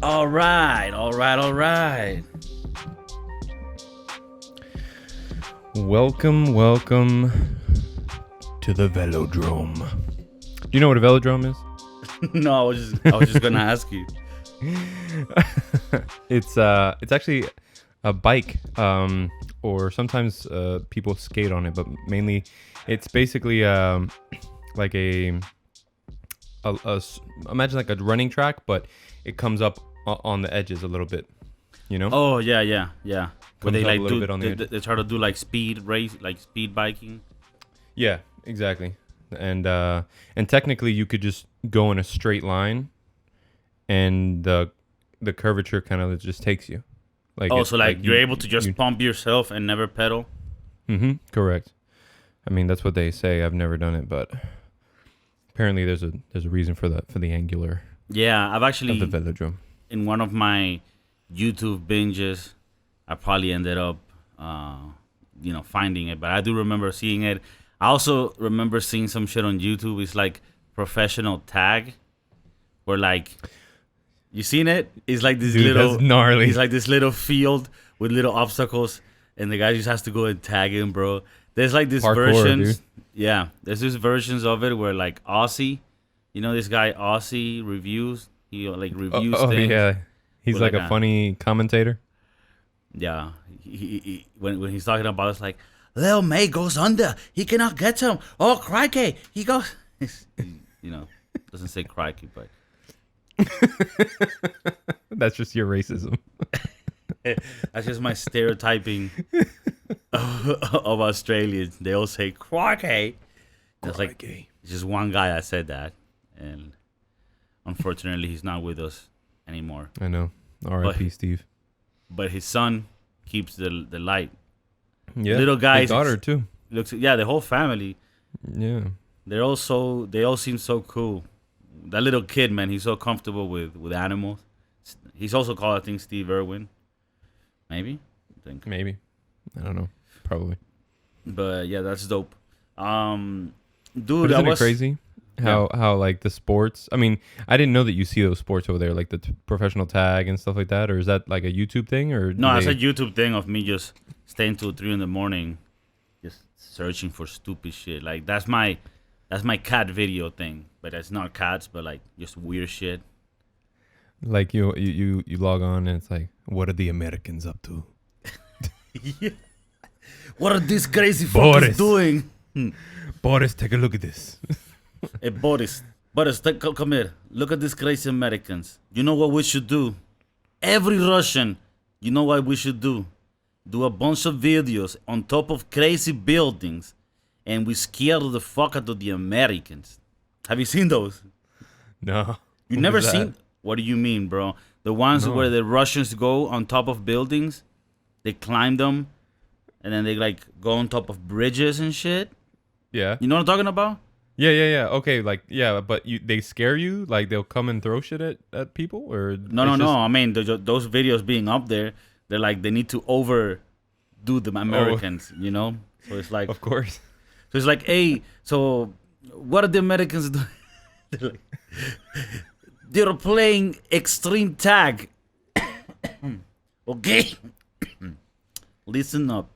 All right, all right, all right. Welcome to the velodrome. Do you know what a velodrome is? No, I was just gonna ask you. It's actually a bike, or sometimes people skate on it, but mainly it's basically like imagine like a running track, but it comes up on the edges a little bit. You know, Oh yeah. Where comes they up a like little do bit on the they, edge. they try to do like speed race, like speed biking. Yeah, exactly. And technically, you could just go in a straight line, and the curvature kind of just takes you. Oh, so like you're able to just you. pump yourself and never pedal. Correct. I mean, that's what they say. I've never done it, but apparently there's a reason for the angular Yeah, I've of actually the velodrome. in one of my YouTube binges, I probably ended up, finding it. But I do remember seeing it. I also remember seeing some shit on YouTube. It's like professional tag, where like you seen it? It's like this Dude, little, that's gnarly. it's like this little field with little obstacles, and the guy just has to go and tag him, bro. There's like these Parkour, versions, dude. yeah. There's these versions of it where like Aussie, this guy Aussie reviews. He like reviews Oh things. yeah, he's with, like a funny commentator. Yeah, when he's talking about it's like Lil May goes under, he cannot get him. Oh crikey, he goes. Doesn't say crikey, but That's just your racism. that's just my stereotyping of Australians. They all say crikey. It's like it's just one guy that said that, and unfortunately he's not with us anymore. I know. R.I.P. But- Steve. But his son keeps the light. Yeah, Little guys, his daughter too. The whole family. Yeah. They all seem so cool. That little kid, man, he's so comfortable with animals. He's also called, I think, Steve Irwin. Maybe? I think. Maybe. I don't know. Probably. But yeah, that's dope. Dude, But isn't it crazy how like the sports? I mean, I didn't know that you see those sports over there, like the professional tag and stuff like that. Or is that like a YouTube thing? Or No, it's a YouTube thing of me just staying till 3 in the morning, just searching for stupid shit. Like that's my cat video thing. But it's not cats, but like just weird shit. like you log on and it's like, what are the Americans up to? What are these crazy Boris. fuckers doing? Boris, take a look at this. Hey, Boris, come here. Look at these crazy Americans. You know what we should do? Every Russian, you know what we should do? Do a bunch of videos on top of crazy buildings, and we scare the fuck out of the Americans. Have you seen those? No. You What never is that? seen? What do you mean, bro? The ones No. where the Russians go on top of buildings, they climb them, and then they like go on top of bridges and shit. Yeah. You know what I'm talking about? Yeah. Okay, like yeah, but they scare you? Like they'll come and throw shit at people, or No. I mean, those videos being up there, they're like they need to overdo the Americans, you know. So it's like, Of course. so it's like, hey, so what are the Americans doing? they're, like, they're playing extreme tag. Okay, listen up.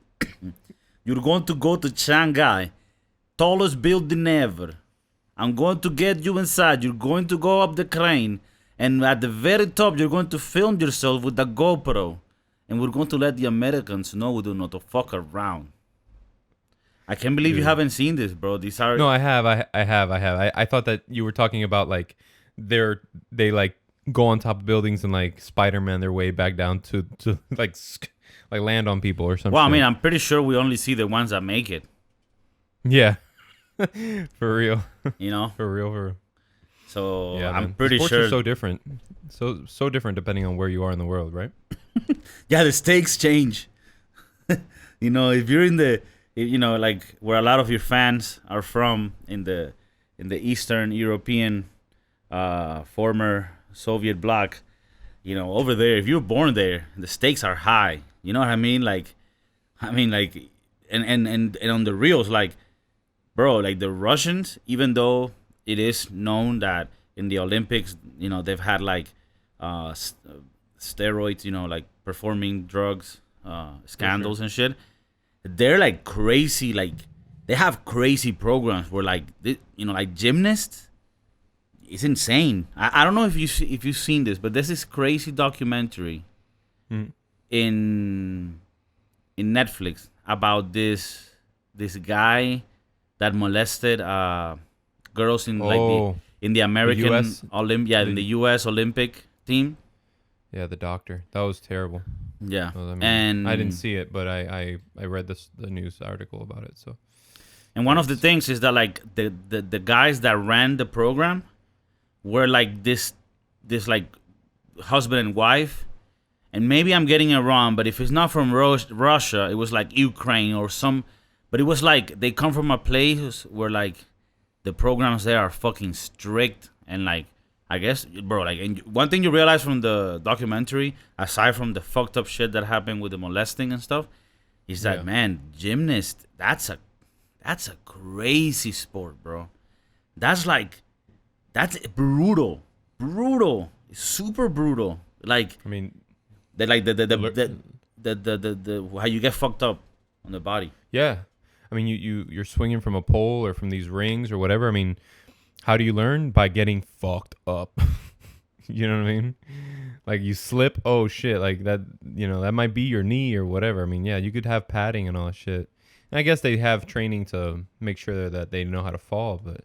You're going to go to Shanghai, tallest building ever. I'm going to get you inside. You're going to go up the crane. And at the very top, you're going to film yourself with the GoPro. And we're going to let the Americans know we do not to fuck around. I can't believe you Dude. haven't seen this, bro. These are... No, I have. I thought that you were talking about like they like go on top of buildings and like Spider-Man their way back down to like land on people or something. Well, I mean, I'm pretty sure we only see the ones that make it, yeah. For real. you know? For real. So Yeah, I'm man. pretty Sports sure... are so different. So different depending on where you are in the world, right? Yeah, the stakes change. If you're in the, like where a lot of your fans are from in the Eastern European, former Soviet bloc, over there, if you're born there, the stakes are high. You know what I mean? Like, and on the reels, like, bro, like the Russians, even though it is known that in the Olympics, they've had like steroids, like performing drugs, scandals and shit. They're like crazy, like they have crazy programs where like like gymnasts. It's insane. I don't know if you've seen this, but there's this crazy documentary Mm. in Netflix about this guy that molested girls in like Oh, in the American US? in the U.S. Olympic team. yeah, the doctor. That was terrible. Yeah, Well, I mean, and I didn't see it, but I read the news article about it. So and one of the things is that like the guys that ran the program were like this like husband and wife. And maybe I'm getting it wrong, but if it's not from Russia, it was like Ukraine or some. But it was like they come from a place where like the programs there are fucking strict and like I guess, bro. Like, and one thing you realize from the documentary, aside from the fucked up shit that happened with the molesting and stuff, is that man, gymnast. That's a crazy sport, bro. That's brutal, it's super brutal. Like. I mean, They like the how you get fucked up on the body. yeah. I mean, you're swinging from a pole or from these rings or whatever. I mean, how do you learn? By getting fucked up. You know what I mean? Like you slip, oh shit, like that, that might be your knee or whatever. I mean, yeah, you could have padding and all that shit. And I guess they have training to make sure that they know how to fall, but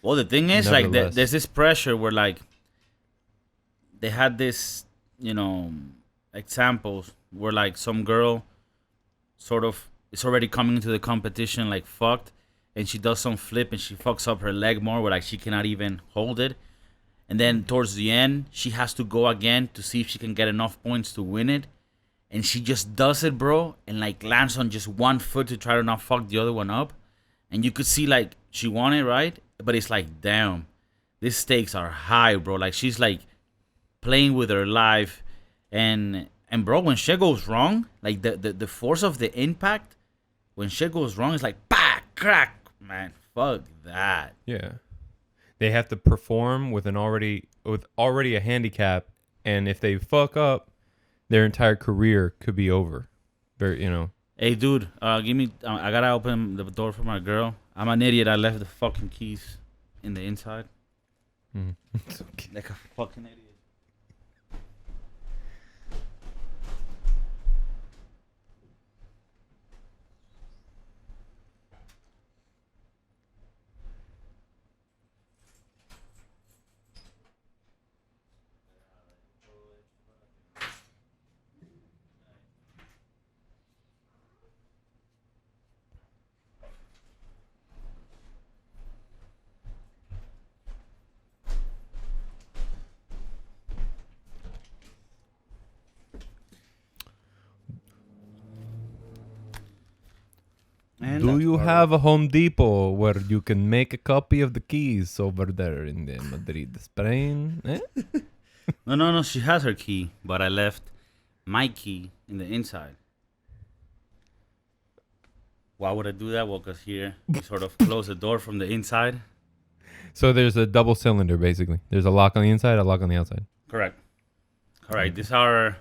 well, the thing is, like, there's this pressure where like they had this, examples where like some girl sort of is already coming into the competition like fucked, and she does some flip and she fucks up her leg more where like she cannot even hold it, and then towards the end she has to go again to see if she can get enough points to win it, and she just does it, bro, and like lands on just one foot to try to not fuck the other one up, and you could see like she won it, right? But it's like, damn, these stakes are high, bro. Like she's like playing with her life. And bro, when shit goes wrong, like the force of the impact, when shit goes wrong, it's like bah, crack, man. Fuck that. yeah, they have to perform with already a handicap, and if they fuck up, their entire career could be over. Hey, dude, give me. I gotta open the door for my girl. I'm an idiot. I left the fucking keys in the inside. It's okay. Like a fucking idiot. Do you have a Home Depot where you can make a copy of the keys over there in the Madrid, Spain? Eh? No. She has her key, but I left my key in the inside. Why would I do that? Well, because here you sort of close the door from the inside. So there's a double cylinder, basically. There's a lock on the inside, a lock on the outside. Correct. All right. These are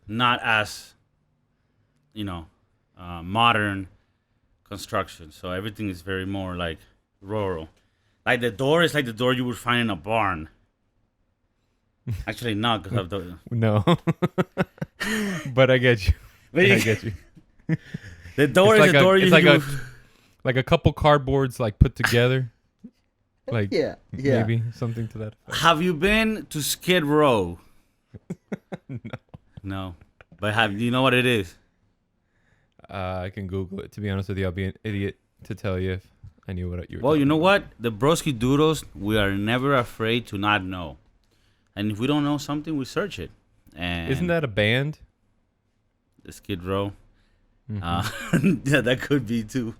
not as, modern construction. So everything is very more like rural. Like the door is like the door you would find in a barn. Actually, not because of the. No. But I get you. I get you. The door is the door you like like a couple cardboards like put together. Like yeah. Maybe something to that effect. Have you been to Skid Row? No. No. But do you know what it is? I can Google it. To be honest with you, I'll be an idiot to tell you if I knew what you were Well, you talking know about. what? The Broskiedoodles, we are never afraid to not know. And if we don't know something, we search it. And Isn't that a band? the Skid Row? Mhm. Yeah, that could be too.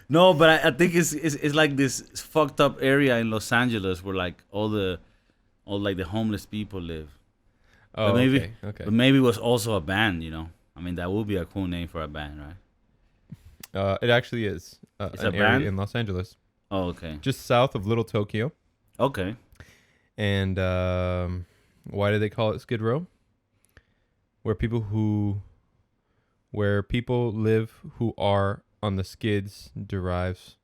No, but I think it's like this fucked up area in Los Angeles where like all the homeless people live. Oh, But maybe, okay. But maybe it was also a band, I mean, that would be a cool name for a band, right? It actually is It's an a area band? in Los Angeles, Oh, okay. just south of Little Tokyo. Okay. And why do they call it Skid Row? Where people live who are on the skids derives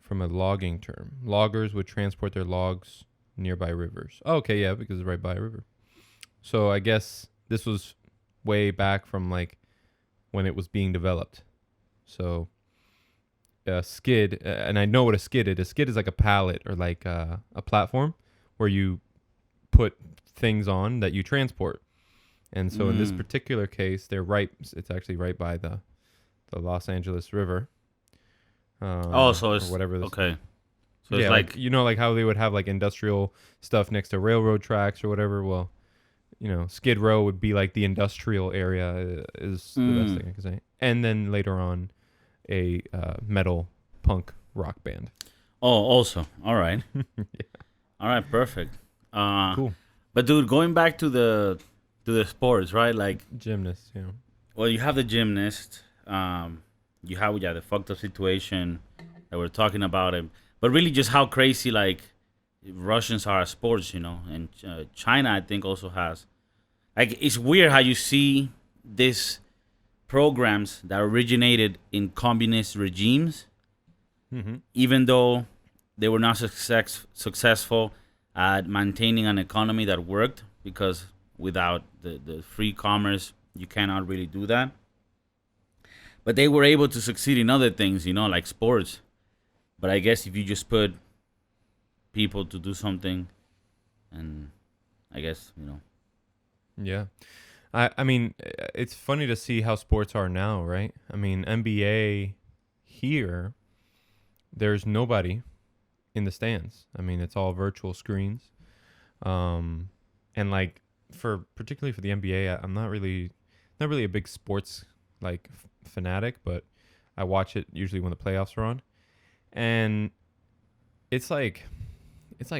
from a logging term. Loggers would transport their logs nearby rivers. Oh, okay, yeah, because it's right by a river. So I guess this was way back from like when it was being developed. So a skid, and I know what a skid is. A skid is like a pallet or like a platform where you put things on that you transport. And so in this particular case, they're right. It's actually right by the Los Angeles River. Oh, so it's or whatever. okay. So yeah, it's like you know, like how they would have like industrial stuff next to railroad tracks or whatever. Well, you know, Skid Row would be like the industrial area is the best thing I can say. And then later on, a metal punk rock band. Oh, also. All right. Yeah. All right, perfect. Cool. But dude, going back to the sports, right? Like, Gymnast, you know. well, you have the gymnast. You have the fucked up situation that we're talking about it, but really just how crazy like Russians are at sports, you know, and China I think also has. Like, it's weird how you see these programs that originated in communist regimes, even though they were not successful at maintaining an economy that worked, because without the free commerce, you cannot really do that. But they were able to succeed in other things, you know, like sports. But I guess if you just put people to do something, and I guess, you know. Yeah. I mean, it's funny to see how sports are now, right? I mean, NBA here, there's nobody in the stands. I mean, it's all virtual screens. And like particularly for the NBA, I'm not really a big sports like fanatic, but I watch it usually when the playoffs are on. And it's like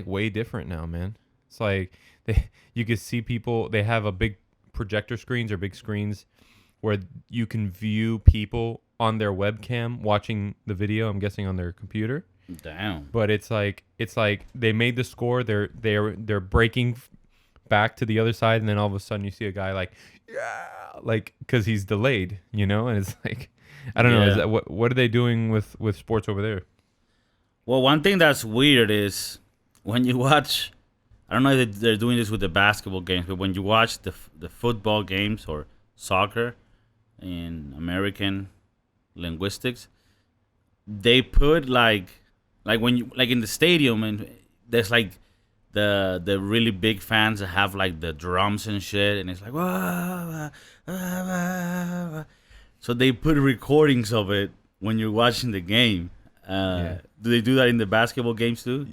way different now, man. It's like you can see people, they have a big projector screens or big screens where you can view people on their webcam watching the video, I'm guessing on their computer. Damn. But it's like they made the score, they're breaking back to the other side, and then all of a sudden you see a guy like, yeah, like, because he's delayed, you know. And it's like, I don't know, is that what are they doing with sports over there? Well, one thing that's weird is when you watch, I don't know if they're doing this with the basketball games, but when you watch the football games or soccer in American linguistics, they put like when you like in the stadium, and there's like the really big fans that have like the drums and shit, and it's like wah, wah, wah, wah. So they put recordings of it when you're watching the game. Do they do that in the basketball games too?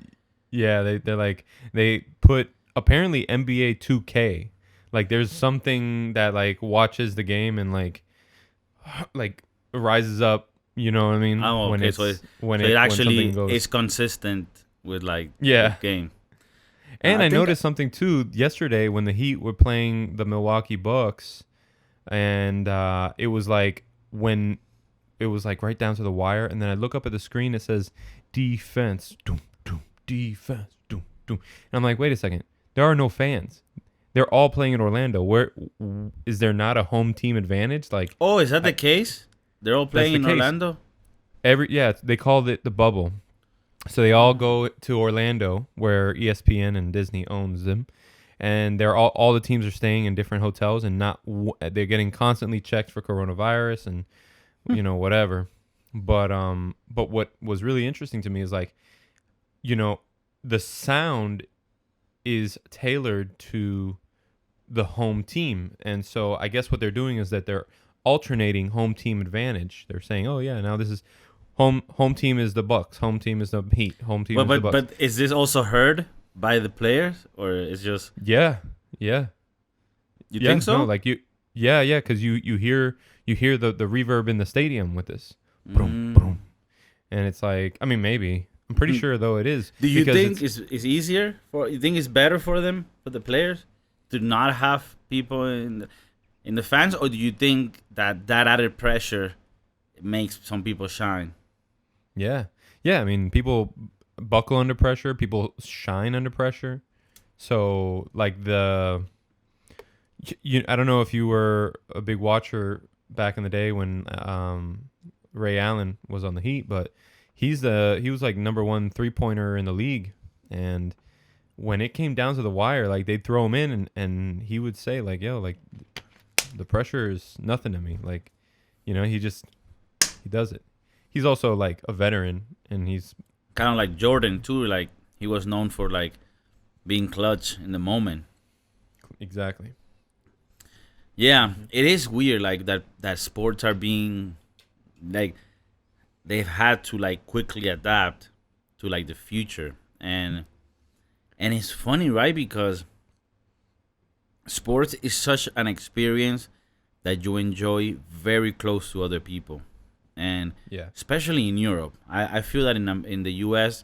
Yeah, they put apparently NBA 2K. Like there's something that like watches the game and like rises up. You know what I mean? Oh, okay. When it actually is consistent with like the game. And I noticed something too yesterday when the Heat were playing the Milwaukee Bucks, and it was like right down to the wire, and then I look up at the screen, it says defense, doom, doom, defense, doom, doom. And I'm like, wait a second, there are no fans. They're all playing in Orlando. Where is there not a home team advantage? Like, oh, is that the case? They're all playing in Orlando? They called it the bubble. So they all go to Orlando, where ESPN and Disney owns them, and they're all the teams are staying in different hotels, and they're getting constantly checked for coronavirus and you know whatever. But what was really interesting to me is like, you know, the sound is tailored to the home team, and so I guess what they're doing is that they're alternating home team advantage. They're saying, oh yeah, now this is home team is the Bucks, home team is the Heat, home team is the Bucks. But is this also heard by the players, or is just You think so? No, like because you hear the reverb in the stadium with this, boom, boom, and it's like, I mean, maybe I'm pretty sure though it is. Do you think it's easier for? You think it's better for them, for the players, to not have people in the fans, or do you think that added pressure makes some people shine. Yeah. Yeah. I mean, people buckle under pressure. People shine under pressure. So, like I don't know if you were a big watcher back in the day when Ray Allen was on the Heat, but he was like number one 3-pointer in the league, and when it came down to the wire, like they'd throw him in, and he would say like, "Yo, like the pressure is nothing to me." Like, he does it. He's also like a veteran, and he's Kind of like Jordan too. Like he was known for like being clutch in the moment. exactly. Yeah, it is weird like that sports are being like they've had to like quickly adapt to like the future. And it's funny, right? Because sports is such an experience that you enjoy very close to other people. And Yeah. especially in Europe, I feel that in the US,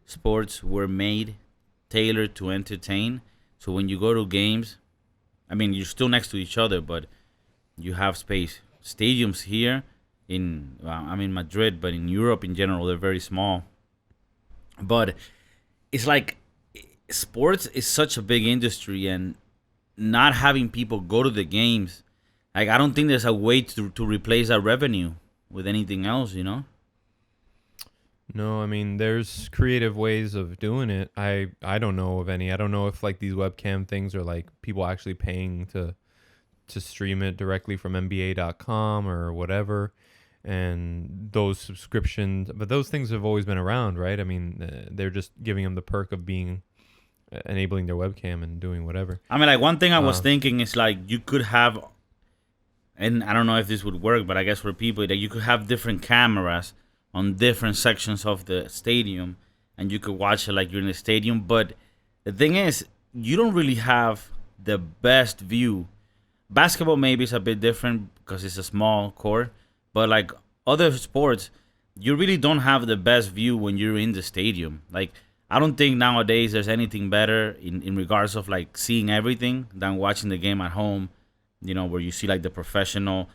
sports were made tailored to entertain. So when you go to games, I mean, you're still next to each other, but you have space. Stadiums here in, well, I'm in Madrid, but in Europe in general, they're very small. But it's like sports is such a big industry, and not having people go to the games, like I don't think there's a way to replace that revenue with anything else, you know? No, I mean, there's creative ways of doing it. I don't know of any. I don't know if like these webcam things are like people actually paying to stream it directly from NBA.com or whatever. And those subscriptions, but those things have always been around, right? I mean, they're just giving them the perk of being enabling their webcam and doing whatever. I mean, like one thing I was Uh, thinking is like you could have, and I don't know if this would work, but I guess for people that you could have different cameras on different sections of the stadium, and you could watch it like you're in the stadium. But the thing is, you don't really have the best view. Basketball maybe is a bit different because it's a small court, but like other sports, you really don't have the best view when you're in the stadium. Like I don't think nowadays there's anything better in regards of like seeing everything than watching the game at home, where you see like the professional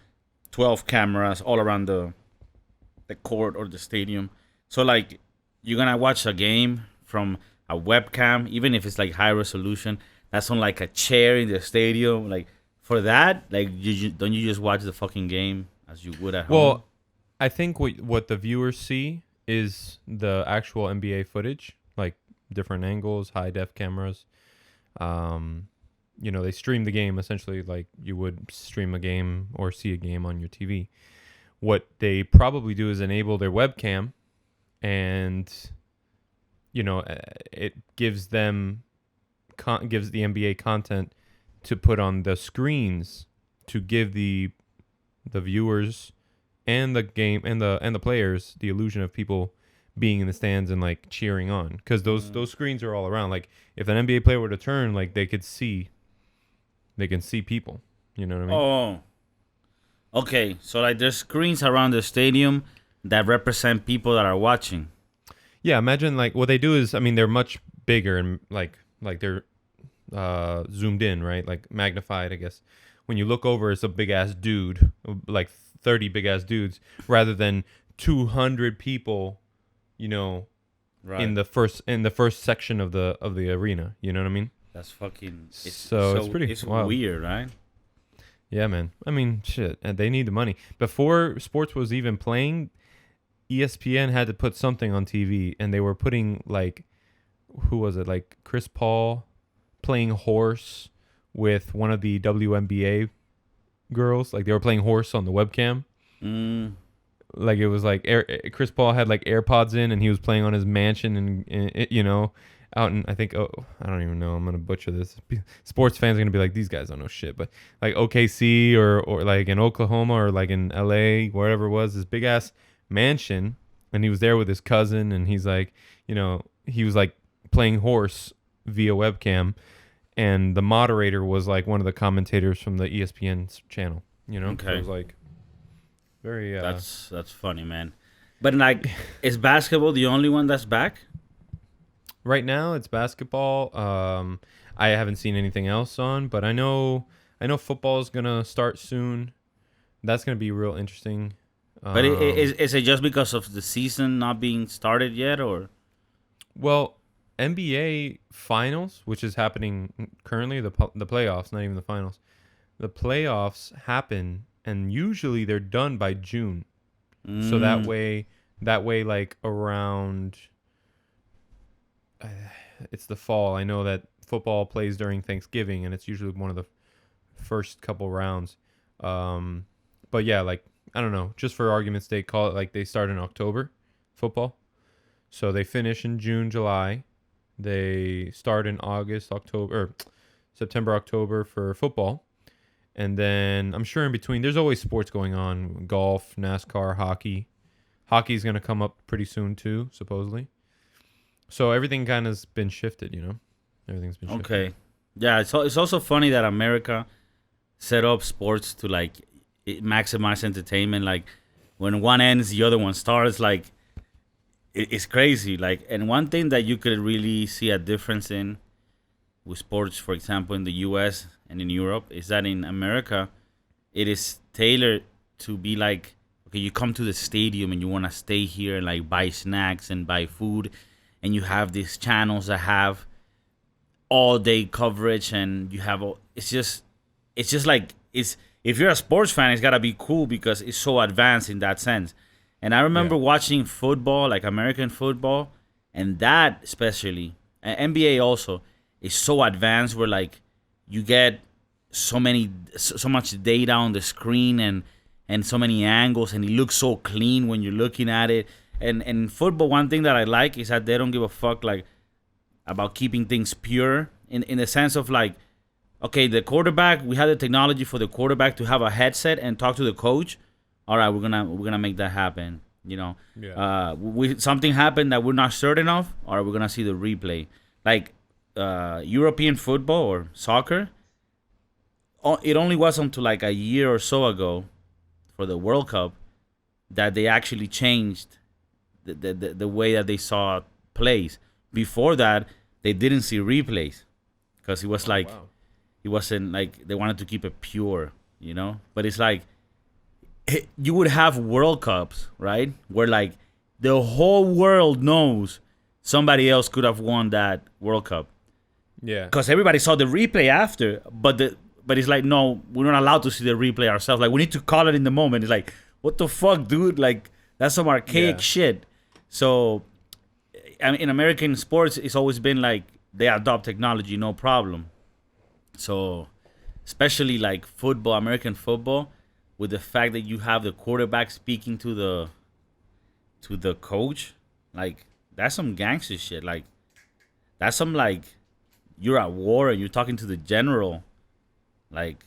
12 cameras all around the court or the stadium. So like you're gonna watch a game from a webcam, even if it's like high resolution, that's on like a chair in the stadium. Like for that, like don't you just watch the fucking game as you would at home? well, I think what the viewers see is the actual NBA footage, like different angles, high def cameras. They stream the game essentially like you would stream a game or see a game on your TV. What they probably do is enable their webcam, and it gives them gives the NBA content to put on the screens to give the viewers and the game and the players the illusion of people being in the stands and like cheering on, because those screens are all around. Like if an NBA player were to turn, like they can see people. You know what I mean? Oh, okay. So like there's screens around the stadium that represent people that are watching. Yeah, imagine like what they do is, I mean, they're much bigger and like they're zoomed in, right? Like magnified, I guess. When you look over, it's a big ass dude, like 30 big ass dudes, rather than 200 people, Right. in the first section of the arena. You know what I mean? That's fucking. It's pretty It's wild. weird, right? Yeah, man. I mean, shit. And they need the money. Before sports was even playing, ESPN had to put something on TV, and they were putting like, who was it? Like Chris Paul playing horse with one of the WNBA girls. Like they were playing horse on the webcam. Mm, Like it was like Chris Paul had like AirPods in, and he was playing on his mansion, and out in, I think, I don't even know, I'm gonna butcher this. Sports fans are gonna be like, these guys don't know shit, but like OKC or like in Oklahoma or like in LA, wherever it was, this big ass mansion, and he was there with his cousin, and he's like, he was like playing horse via webcam, and the moderator was like one of the commentators from the ESPN channel. So Okay. it was like very that's funny, man. But like, is basketball the only one that's back? right now it's basketball. I haven't seen anything else on, but I know football is gonna start soon. That's gonna be real interesting. But is it just because of the season not being started yet, or? Well, NBA finals, which is happening currently, the playoffs, not even the finals. The playoffs happen, and usually they're done by June. So that way, like around, it's the fall. I know that football plays during Thanksgiving, and it's usually one of the first couple rounds. But yeah, like I don't know, just for argument's sake, call it like they start in October, football. So they finish in June, July. They start in August, October, or September, October for football. And then I'm sure in between, there's always sports going on: golf, NASCAR, hockey. Hockey's going to come up pretty soon too, supposedly. So everything kind of's been shifted, you know? Everything's been shifted. Okay. Yeah, it's also funny that America set up sports to like maximize entertainment. Like when one ends, the other one starts. Like it's crazy. Like, and one thing that you could really see a difference in with sports, for example, in the U.S. and in Europe, is that in America, it is tailored to be like, okay, you come to the stadium and you want to stay here and like buy snacks and buy food, and you have these channels that have all day coverage, and you have it's just like it's if you're a sports fan, it's gotta be cool because it's so advanced in that sense. And I remember watching football, like American football, and that especially, and NBA also, is so advanced where like you get so much data on the screen and so many angles, and it looks so clean when you're looking at it. And in football, one thing that I like is that they don't give a fuck like about keeping things pure in the sense of like, okay, the quarterback, we have the technology for the quarterback to have a headset and talk to the coach. All right, we're gonna make that happen. You know, something happened that we're not certain of. All right, we're gonna see the replay. Like European football or soccer, it only was until like a year or so ago for the World Cup that they actually changed the way that they saw plays. Before that, they didn't see replays because it was it wasn't like they wanted to keep it pure, you know. But it's like you would have World Cups, right, where like the whole world knows somebody else could have won that World Cup. Yeah. Because everybody saw the replay after, but it's like, no, we're not allowed to see the replay ourselves. Like, we need to call it in the moment. It's like, what the fuck, dude? Like, that's some archaic shit. So, I mean, in American sports, it's always been like they adopt technology, no problem. So, especially like football, American football, with the fact that you have the quarterback speaking to the coach, like that's some gangster shit. Like that's some like you're at war and you're talking to the general, like,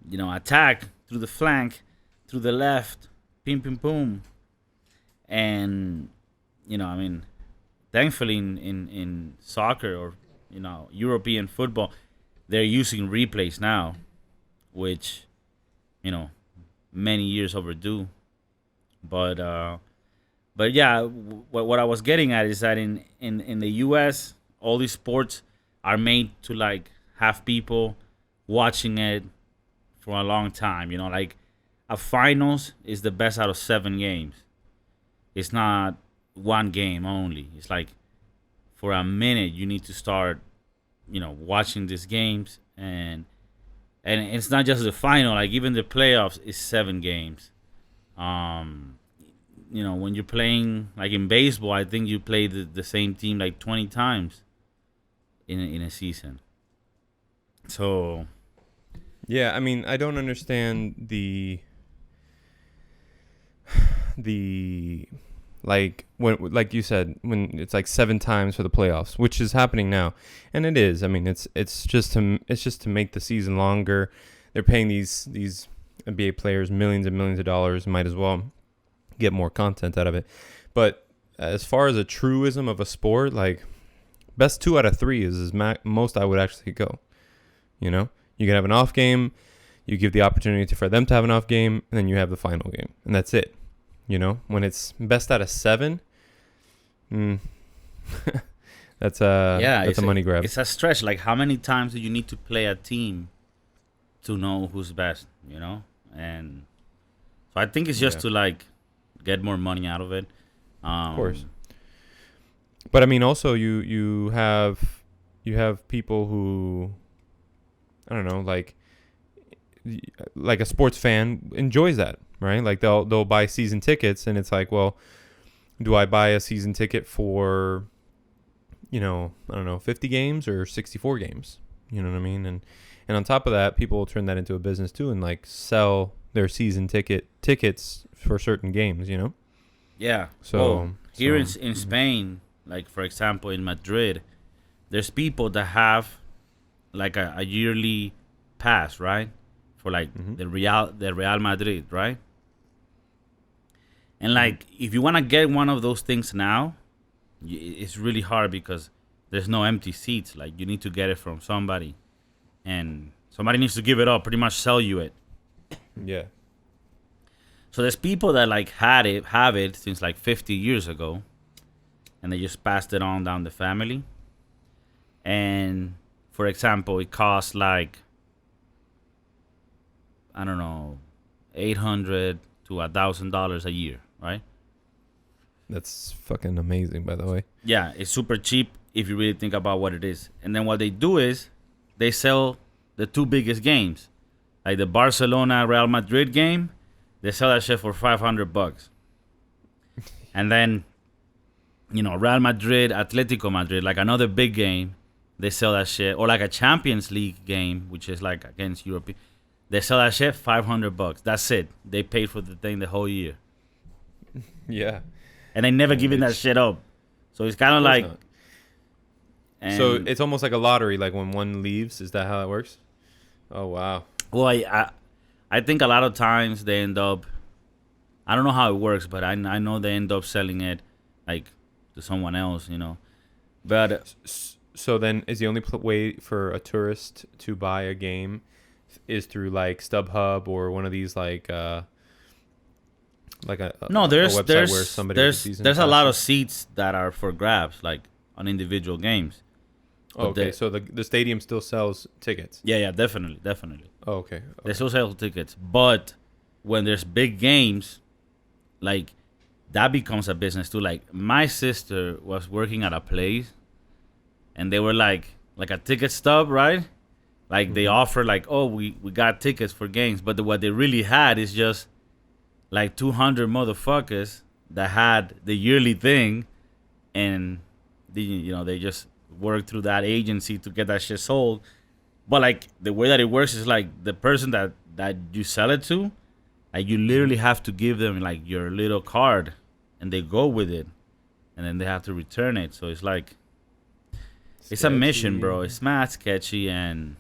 you know, attack through the flank, through the left, pim pim boom. And you know, I mean, thankfully in soccer or, you know, European football, they're using replays now, which, you know, many years overdue. But yeah, what I was getting at is that in the US, all these sports are made to like have people watching it for a long time. You know, like a finals is the best out of 7 games. It's not one game only. It's like for a minute you need to start, you know, watching these games, and it's not just the final. Like even the playoffs is 7 games. You know, when you're playing like in baseball, I think you play the same team like 20 times in a season. So Yeah, I mean, I don't understand the like when, like you said, when it's like 7 times for the playoffs, which is happening now, and it is. I mean, it's just to make the season longer. They're paying these NBA players millions and millions of dollars. Might as well get more content out of it. But as far as a truism of a sport, like best 2 out of 3 is most I would actually go. You know, you can have an off game, you give the opportunity for them to have an off game, and then you have the final game, and that's it. You know, when it's best out of 7, that's a money grab. It's a stretch. Like, how many times do you need to play a team to know who's best? You know, and so I think it's just to like get more money out of it. Of course. But I mean, also you have people who, I don't know, like a sports fan enjoys that, right? Like they'll buy season tickets, and it's like, well, do I buy a season ticket for, I don't know, 50 games or 64 games? You know what I mean? And on top of that, people will turn that into a business too, and like sell their season tickets for certain games. Yeah. So here in Spain, like for example in Madrid, there's people that have like a yearly pass, right? For like the Real Madrid, right? And like if you want to get one of those things now, it's really hard because there's no empty seats. Like you need to get it from somebody, and somebody needs to give it up, pretty much sell you it. Yeah. So there's people that like have it since like 50 years ago, and they just passed it on down the family. And for example, it costs like, I don't know, $800 to $1,000 a year, right? That's fucking amazing, by the way. Yeah, it's super cheap if you really think about what it is. And then what they do is they sell the two biggest games, like the Barcelona Real Madrid game. They sell that shit for $500. And then, Real Madrid, Atletico Madrid, like another big game, they sell that shit. Or like a Champions League game, which is like against Europe. They sell that shit $500. That's it. They paid for the thing the whole year. Yeah. And they never giving that shit up. So it's kind of like. So it's almost like a lottery. Like when one leaves, is that how it works? Oh wow. Well, I think a lot of times they end up. I don't know how it works, but I know they end up selling it like to someone else, But so then, is the only way for a tourist to buy a game is through like StubHub or one of these like a no, there's a website there's where somebody there's a lot of seats that are for grabs, like on individual games. Oh, okay, so the stadium still sells tickets. Yeah, definitely. Oh, okay. They still sell tickets, but when there's big games, like that becomes a business too. Like my sister was working at a place, and they were like a ticket stub, right? Like they offer like, oh, we got tickets for games, but what they really had is just like 200 motherfuckers that had the yearly thing, and they just work through that agency to get that shit sold. But like the way that it works is like the person that you sell it to, like you literally have to give them like your little card, and they go with it, and then they have to return it. So it's like it's a mission, bro. It's mad sketchy. And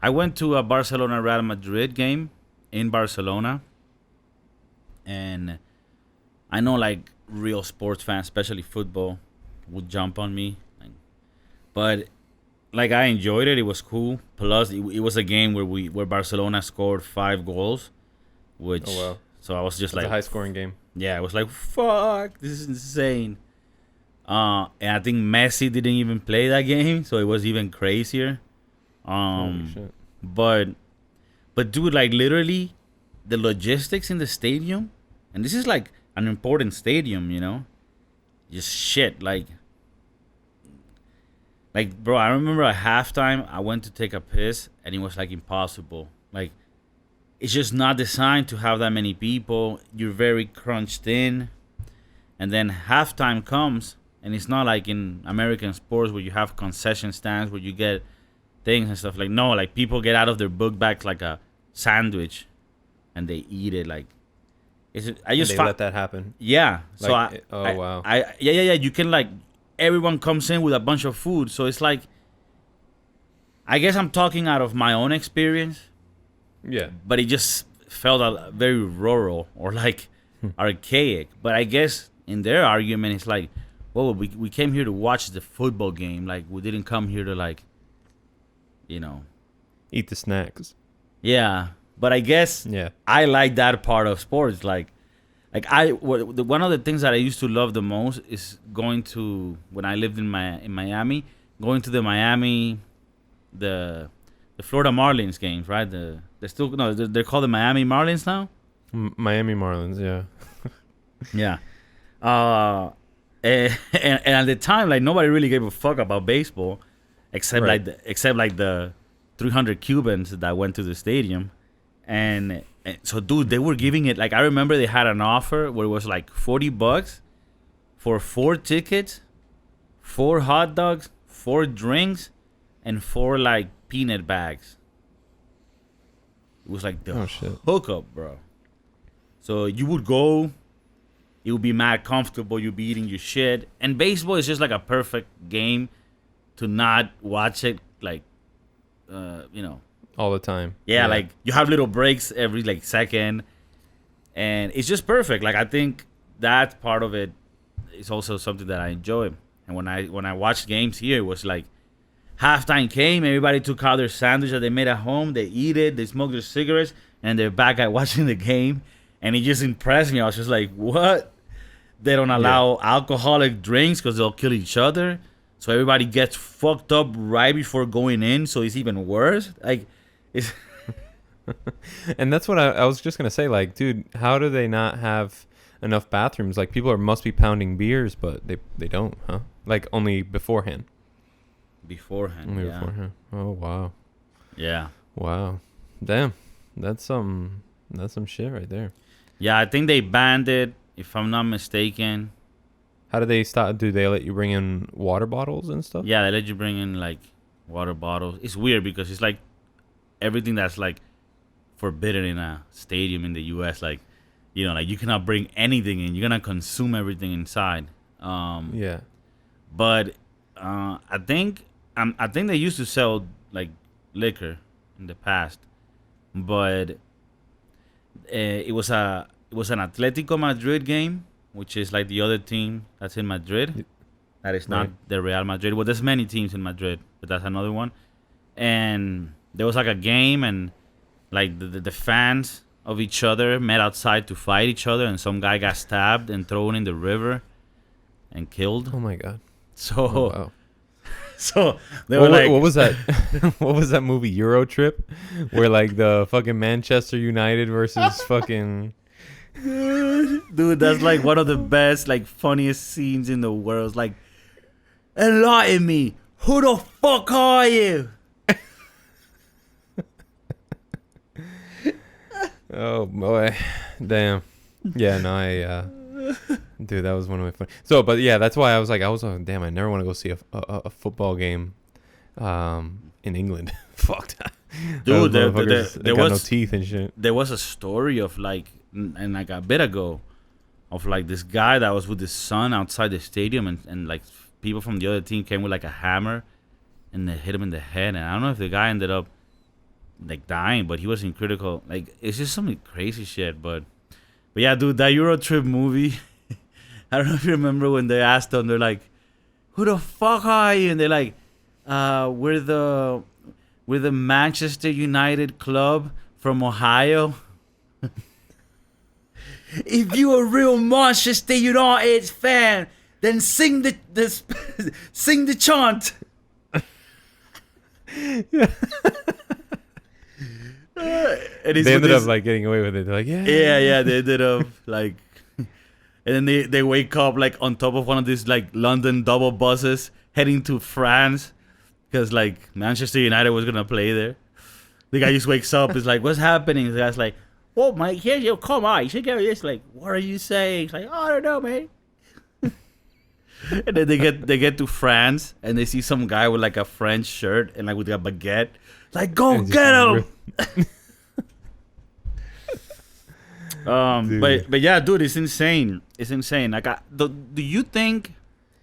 I went to a Barcelona Real Madrid game in Barcelona, and I know like real sports fans, especially football, would jump on me, but like I enjoyed it. It was cool. Plus, it was a game where Barcelona scored 5 goals, which so I was just That's like a high scoring game. Yeah, I was like, fuck, this is insane. And I think Messi didn't even play that game, so it was even crazier. Holy shit. But dude, like literally, the logistics in the stadium, and this is like an important stadium, just shit. Like, bro, I remember at halftime, I went to take a piss, and it was like impossible. Like, it's just not designed to have that many people. You're very crunched in, and then halftime comes, and it's not like in American sports where you have concession stands where you get things and stuff. Like, no, like people get out of their book bags like a sandwich, and they eat it. Like, I just let that happen. Yeah. So wow. Yeah. You can like everyone comes in with a bunch of food, so it's like I guess I'm talking out of my own experience. Yeah. But it just felt very rural or like archaic. But I guess in their argument, it's like, well, we came here to watch the football game. Like we didn't come here to like, eat the snacks. But I guess I like that part of sports. Like one of the things that I used to love the most is going to, when I lived in Miami, going to the Florida Marlins games, right? They're called the Miami Marlins now. Miami Marlins, yeah. Yeah. And at the time, like nobody really gave a fuck about baseball, except Right. like the 300 Cubans that went to the stadium, and so dude, they were giving it like I remember they had an offer where it was like $40 for 4 tickets, 4 hot dogs, 4 drinks, and 4 peanut bags. It was like the Oh shit. hookup, bro. So you would go, it would be mad comfortable. You'd be eating your shit. And baseball is just like a perfect game to not watch it like, you know. All the time. Yeah, like you have little breaks every like second, and it's just perfect. Like I think that part of it is also something that I enjoy. And when I watched games here, it was like halftime came, everybody took out their sandwich that they made at home, they eat it, they smoke their cigarettes, and they're back at watching the game. And it just impressed me. I was just like, what? They don't allow alcoholic drinks because they'll kill each other. So everybody gets fucked up right before going in. So it's even worse. Like, it's And that's what I was just gonna say. Like, dude, how do they not have enough bathrooms? Like, people must be pounding beers, but they don't, huh? Like, only beforehand. beforehand. Only Yeah. beforehand. Oh wow, Yeah. wow, damn, that's some shit right there. Yeah, I think they banned it, if I'm not mistaken. How do they stop? Do they let you bring in water bottles and stuff? Yeah, they let you bring in like water bottles. It's weird because it's like everything that's like forbidden in a stadium in the US. Like, like you cannot bring anything in. You're gonna consume everything inside. Yeah. But I think they used to sell like liquor in the past, but it was an Atletico Madrid game, which is like the other team that's in Madrid. That is not Right. the Real Madrid. Well, there's many teams in Madrid, but that's another one. And there was like a game, and like the fans of each other met outside to fight each other, and some guy got stabbed and thrown in the river and killed. Oh my god. So Oh, wow. so they were like, What was that? What was that movie Euro Trip, where like the fucking Manchester United versus fucking dude, that's like one of the best, like funniest scenes in the world. It's like, enlighten me. Who the fuck are you? Oh boy, damn. Yeah, no, dude, that was one of my fun. So, but yeah, that's why I was like, damn, I never want to go see a football game, in England. Fuck that. Dude, Those there motherfuckers, they got no teeth and shit. there was a story of like, and like a bit ago, of like this guy that was with his son outside the stadium, and like people from the other team came with like a hammer, and they hit him in the head. And I don't know if the guy ended up like dying, but he was in critical. Like, it's just some crazy shit. But yeah, dude, that Euro Trip movie. I don't know if you remember when they asked them. They're like, "Who the fuck are you?" And they're like, we're the Manchester United club from Ohio." If you a real Manchester United fan, then sing sing the chant. They ended up like getting away with it. They're like, yeah, yeah, they ended up like, and then they wake up like on top of one of these like London double buses heading to France because like Manchester United was gonna play there. The guy just wakes up, is like, "What's happening?" The guy's like, "Oh my, here you come on, you should get this." Like, "What are you saying?" It's like, "Oh, I don't know, man." And then they get to France and they see some guy with like a French shirt and like with a baguette. Like, "Go And just get him!" rip- Dude. But yeah, dude, it's insane. It's insane. Like, do you think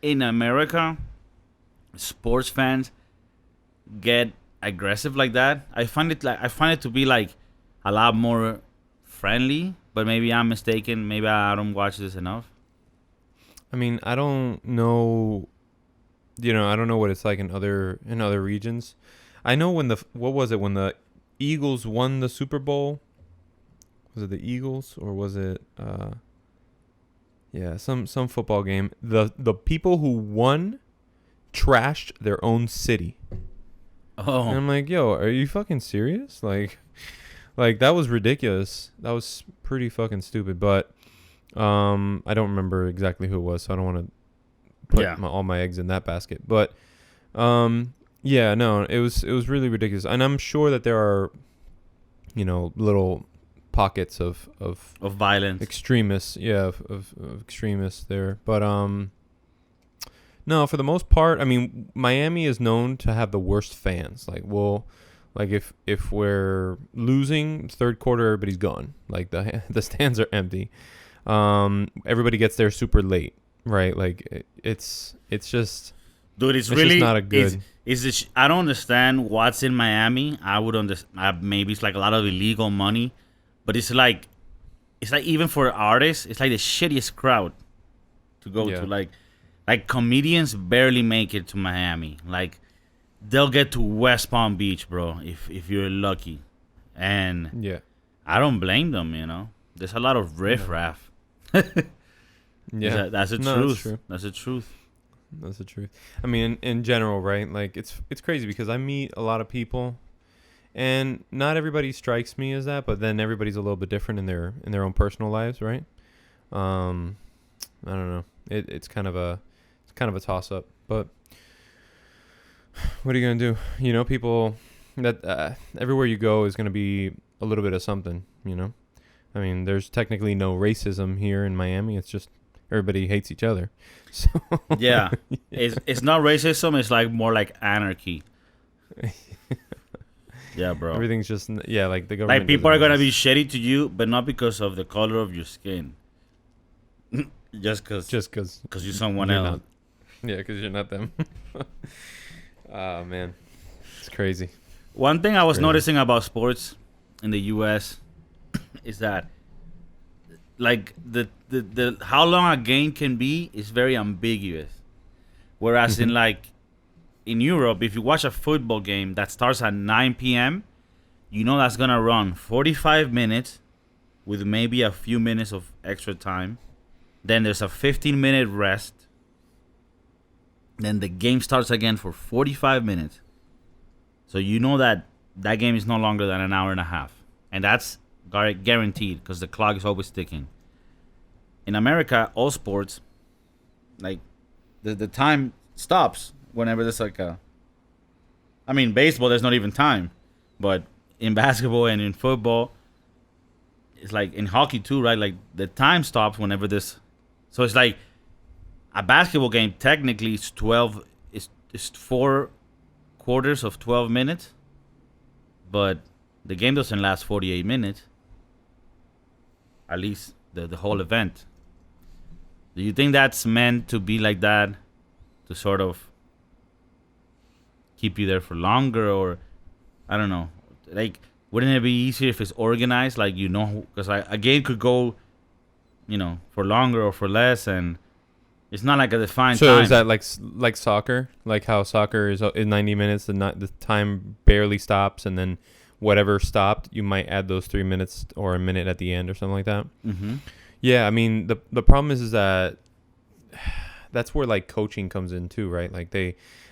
in America sports fans get aggressive like that? I find it to be like a lot more friendly, but maybe I'm mistaken. Maybe I don't watch this enough. I mean, I don't know. I don't know what it's like in other regions. I know when when the Eagles won the Super Bowl. Was it the Eagles or was it some football game? The people who won trashed their own city. Oh, And I'm like, yo, are you fucking serious? Like, Like that was ridiculous. That was pretty fucking stupid. But I don't remember exactly who it was, so I don't want to put all my eggs in that basket. But yeah, no, it was really ridiculous, and I'm sure that there are, little pockets of violence, extremists, of extremists there, but no, for the most part, I mean, Miami is known to have the worst fans. Like if we're losing third quarter, everybody's gone. Like the stands are empty. Everybody gets there super late, right? Like it's just, dude, it's really just not a good. I don't understand what's in Miami. I would understand. Maybe it's like a lot of illegal money, but it's like even for artists, it's like the shittiest crowd to go to. Like comedians barely make it to Miami. Like they'll get to West Palm Beach, bro, if you're lucky. And I don't blame them. There's a lot of riffraff. Yeah, that's the truth. That's the truth. That's the truth. I mean, in general, right? Like it's crazy because I meet a lot of people, and not everybody strikes me as that, but then everybody's a little bit different in their own personal lives, right? I don't know. It's kind of a toss up, but what are you gonna do? People that everywhere you go is gonna be a little bit of something. I mean, there's technically no racism here in Miami. It's just everybody hates each other. So yeah, it's not racism. It's like more like anarchy. Yeah, bro. Everything's just like the government. Like people are gonna be shitty to you, but not because of the color of your skin. Just because you're someone else. Because you're not them. Oh man, it's crazy. One thing I was noticing about sports in the U.S. is that, like the how long a game can be is very ambiguous. Whereas in Europe, if you watch a football game that starts at 9 p.m., that's gonna run 45 minutes with maybe a few minutes of extra time. Then there's a 15-minute rest. Then the game starts again for 45 minutes. So that game is no longer than an hour and a half. And that's guaranteed because the clock is always ticking. In America, all sports, like the time stops whenever there's baseball, there's not even time. But in basketball and in football, it's like in hockey too, right? Like the time stops whenever this. So it's like a basketball game technically is 12. It's 4 quarters of 12 minutes, but the game doesn't last 48 minutes. At least the whole event. Do you think that's meant to be like that, to sort of keep you there for longer, or I don't know? Like, wouldn't it be easier if it's organized? Like, because a game could go, for longer or for less, and it's not like a defined time. So is that like soccer? Like how soccer is in 90 minutes, the time barely stops, and then whatever stopped, you might add those 3 minutes or a minute at the end or something like that. Mm-hmm. Yeah, I mean the problem is that that's where like coaching comes in too, right? Like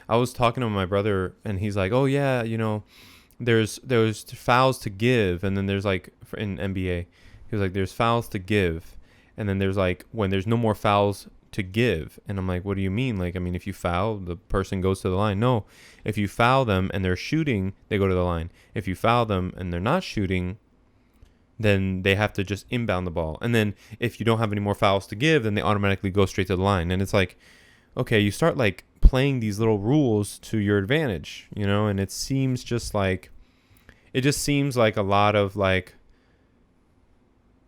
I was talking to my brother and he's like, oh yeah, there's fouls to give, and then there's like in NBA, he was like, there's fouls to give, and then there's like when there's no more fouls to give. And I'm like, what do you mean? Like, I mean, if you foul, the person goes to the line. No, if you foul them and they're shooting, they go to the line. If you foul them and they're not shooting, then they have to just inbound the ball. And then if you don't have any more fouls to give, then they automatically go straight to the line. And it's like, okay, you start like playing these little rules to your advantage, and it seems like a lot of like,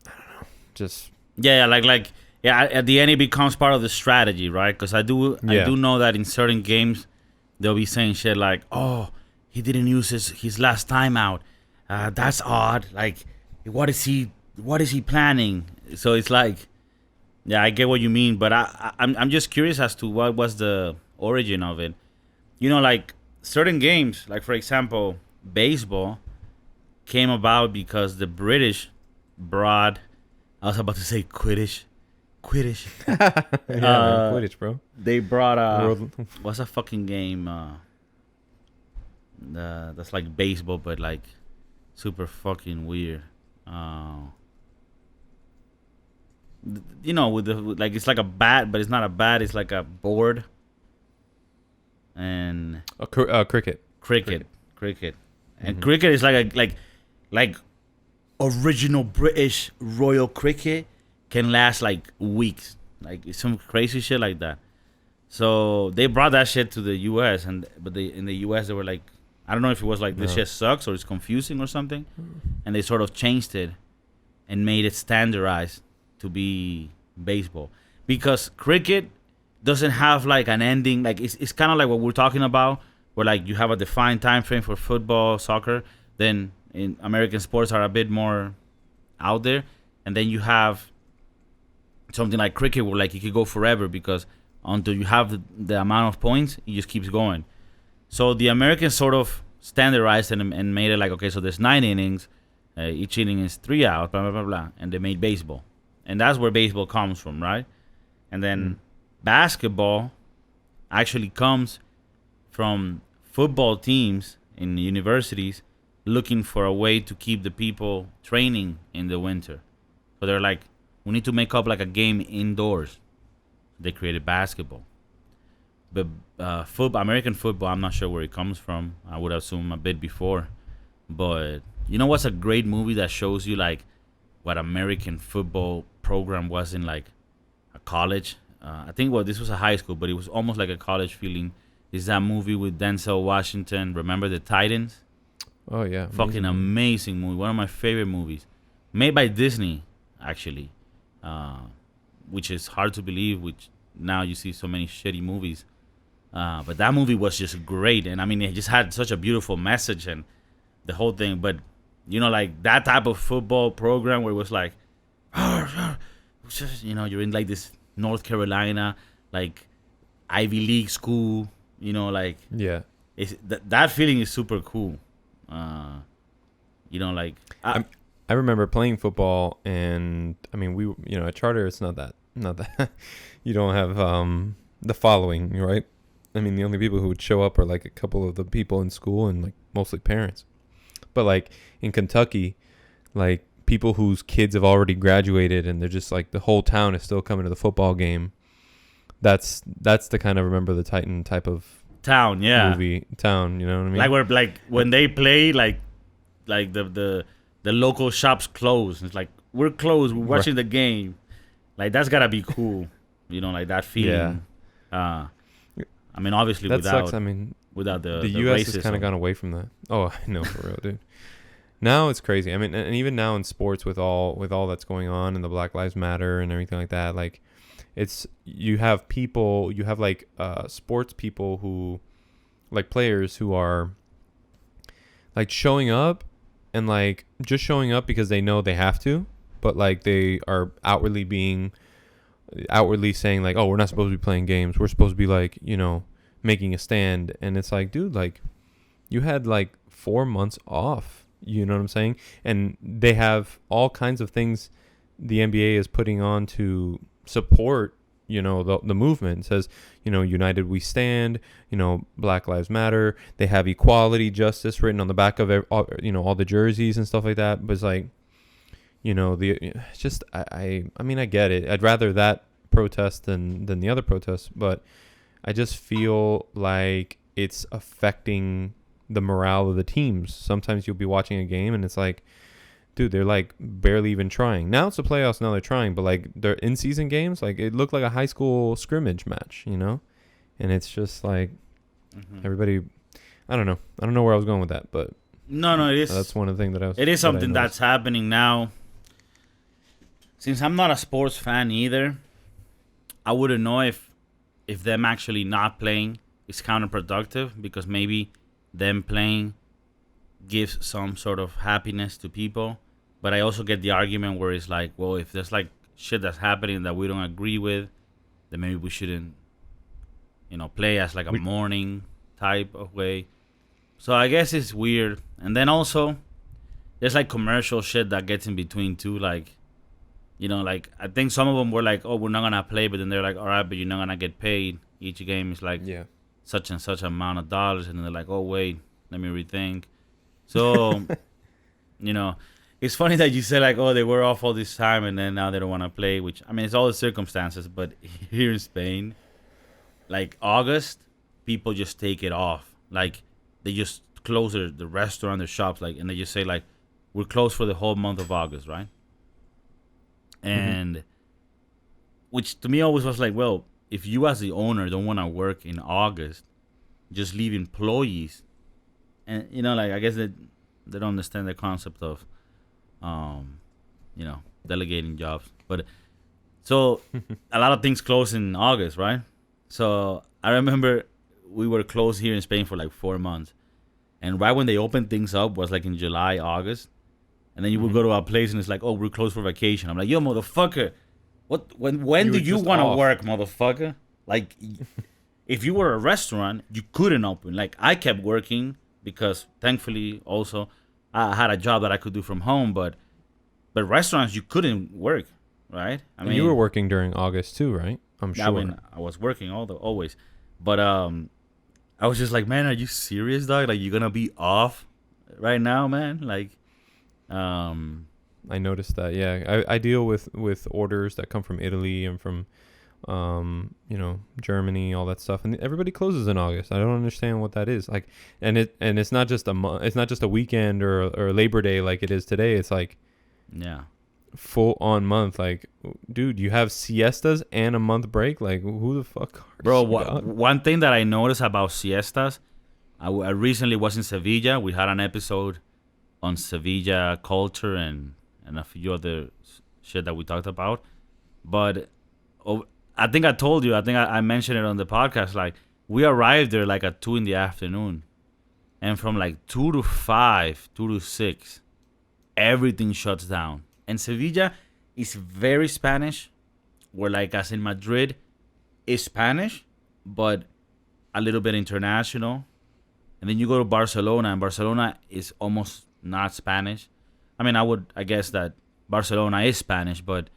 I don't know, just at the end it becomes part of the strategy, right? Because I do know that in certain games they'll be saying shit like, oh, he didn't use his last timeout. That's odd. Like, what is he planning? So it's like, yeah, I get what you mean, but I'm just curious as to what was the origin of it. Like certain games, like for example, baseball came about because the British brought, I was about to say Quidditch. Quidditch, bro. They brought what's a fucking game? That's like baseball, but like super fucking weird. You know, like it's like a bat, but it's not a bat. It's like a board and Cricket. cricket, and cricket is like like original British royal cricket can last like weeks, like it's some crazy shit like that. So they brought that shit to the U.S. but in the U.S. they were like, I don't know if it was like this No. shit sucks or it's confusing or something, and they sort of changed it and made it standardized to be baseball because cricket doesn't have like an ending. Like it's kind of like what we're talking about, where like you have a defined time frame for football, soccer. Then in American sports are a bit more out there, and then you have something like cricket where like it could go forever because until you have the amount of points, it just keeps going. So the Americans sort of standardized and made it like, okay, so there's 9 innings, each inning is 3 outs, blah blah blah blah, and they made baseball, and that's where baseball comes from, right? And then basketball actually comes from football teams in universities looking for a way to keep the people training in the winter. So they're like, we need to make up like a game indoors. They created basketball. But American football, I'm not sure where it comes from. I would assume a bit before. But you know what's a great movie that shows you like what American football program was in like a college? I think this was a high school, but it was almost like a college feeling. Is that movie with Denzel Washington? Remember the Titans? Oh yeah, Fucking amazing movie. One of my favorite movies, made by Disney actually, which is hard to believe. Which now you see so many shitty movies, but that movie was just great, and I mean it just had such a beautiful message and the whole thing. But you know, like that type of football program where it was like, you know, you're in like this North Carolina, like Ivy League school, you know, like yeah. that feeling is super cool. You know, like I remember playing football, and I mean, at charter, it's not that you don't have the following, right? I mean, the only people who would show up are like a couple of the people in school and like mostly parents. But like in Kentucky, like people whose kids have already graduated and they're just like the whole town is still coming to the football game. That's the kind of Remember the Titan type of town, yeah, movie town. You know what I mean? like where like when they play, like the local shops close. It's like we're closed. We're watching the game. Like that's gotta be cool. You know, like that feeling. Yeah. I mean, obviously that without. Sucks. I mean, without the U.S. racism. has kind of gone away from that. Oh, I know, for real, dude. Now it's crazy. I mean, and even now in sports with all that's going on and the Black Lives Matter and everything like that, like you have like sports people who, like players who are like showing up and like just showing up because they know they have to, but like they are outwardly saying like, oh, we're not supposed to be playing games. We're supposed to be like, you know, making a stand. And it's like, dude, like you had like 4 months off, you know what I'm saying? And they have all kinds of things the NBA is putting on to support, you know, the movement. It says, you know, United We Stand, you know, Black Lives Matter. They have equality, justice written on the back of all the jerseys and stuff like that. But it's like, you know, I mean, I get it. I'd rather that protest than the other protests, but I just feel like it's affecting the morale of the teams. Sometimes you'll be watching a game and it's like, dude, they're like barely even trying. Now it's the playoffs, now they're trying, but like they're in season games, like it looked like a high school scrimmage match, you know? And it's just like everybody, I don't know where I was going with that, but no, it is. That's one of the things it is something that's happening now. Since I'm not a sports fan either, I wouldn't know if them actually not playing is counterproductive, because maybe them playing gives some sort of happiness to people. But I also get the argument where it's like, well, if there's like shit that's happening that we don't agree with, then maybe we shouldn't, you know, play as like a mourning type of way. So I guess it's weird. And then also there's like commercial shit that gets in between too. Like, you know, like I think some of them were like, oh, we're not gonna play, but then they're like, all right, but you're not gonna get paid. Each game is like such and such amount of dollars, and then they're like, oh wait, let me rethink. So it's funny that you say like, oh, they were off all this time and then now they don't want to play. Which I mean, it's all the circumstances. But here in Spain, like August, people just take it off. Like they just close the restaurant, their shops, like, and they just say like, we're closed for the whole month of August, right? And which to me always was like, well, if you as the owner don't want to work in August, just leave employees. And like I guess they don't understand the concept of, delegating jobs. But so a lot of things close in August, right? So I remember we were closed here in Spain for like 4 months, and right when they opened things up was like in July, August, and then you would go to our place and it's like, oh, we're closed for vacation. I'm like, yo, motherfucker, what? When do you want to work, motherfucker? Like, if you were a restaurant, you couldn't open. Like I kept working because thankfully also I had a job that I could do from home, but restaurants you couldn't work, right? I mean, you were working during August too, right? I'm sure. I mean, I was working always, but I was just like, man, are you serious, dog? Like, you're gonna be off right now, man? Like, I noticed that. Yeah, I deal with orders that come from Italy and from, Germany, all that stuff, and everybody closes in August. I don't understand what that is. Like, and it's not just it's not just a weekend or Labor Day like it is today. It's like, yeah, full on month. Like, dude, you have siestas and a month break. Like, who the fuck are bro? One thing that I noticed about siestas, I recently was in Sevilla. We had an episode on Sevilla culture and a few other shit that we talked about. But I think I told you, I mentioned it on the podcast. Like, we arrived there like at 2 p.m, and from like 2 to 5, 2 to 6, everything shuts down. And Sevilla is very Spanish, where like as in Madrid is Spanish, but a little bit international. And then you go to Barcelona, and Barcelona is almost not Spanish. I mean, I guess that Barcelona is Spanish, but